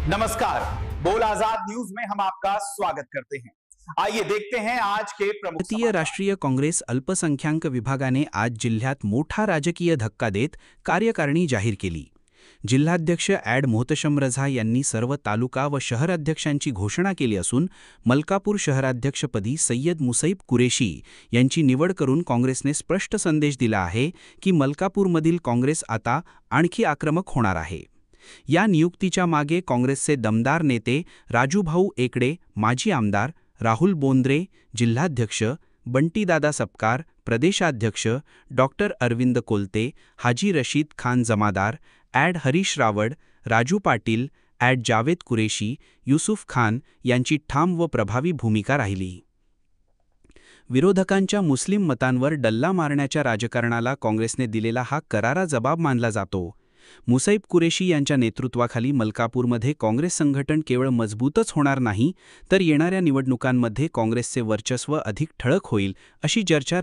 नमस्कार, बोल आजाद न्यूज में हम आपका स्वागत करते हैं। आइए देखते हैं आज के प्रमुख भारतीय समाचार। राष्ट्रीय काँग्रेस अल्पसंख्याक विभागाने आज जिल्ह्यात मोठा राजकीय धक्का देत कार्यकारिणी जाहीर केली। जिल्हाध्यक्ष ॲड मोहतशम रझा यांनी सर्व तालुका व शहर अध्यक्षांची घोषणा केली असून मलकापूर शहराध्यक्षपदी सय्यद मुसैब कुरेशी यांची निवड करून काँग्रेसने स्पष्ट संदेश दिला आहे की मलकापूरमधील काँग्रेस आता आणखी आक्रमक होणार आहे। या नियुक्तीच्या मागे काँग्रेसचे दमदार नेते राजूभाऊ एकड़े, माजी आमदार राहुल बोंद्रे, जिल्हाध्यक्ष बंटीदादा सपकाळ, प्रदेशाध्यक्ष डॉक्टर अरविंद कोलते, हाजी रशीद खान जमादार, add Harish Robert, Raju Patil, add Javed Qureshi, Yusuf Khan यांची ठाम व प्रभावी भूमिका राहिली। विरोधकांच्या मुस्लिम मतांवर डल्ला मारण्याच्या राजकारणाला काँग्रेसने दिलेला हा करारा जबाब मानला जातो। मुसैब कुरेशी यांच्या नेतृत्वाखाली मलकापूरमध्ये काँग्रेस संघटन केवळ मजबूतच होणार नाही, तर येणाऱ्या निवडणुकांमध्ये काँग्रेसचे वर्चस्व अधिक ठळक होईल, अशी चर्चा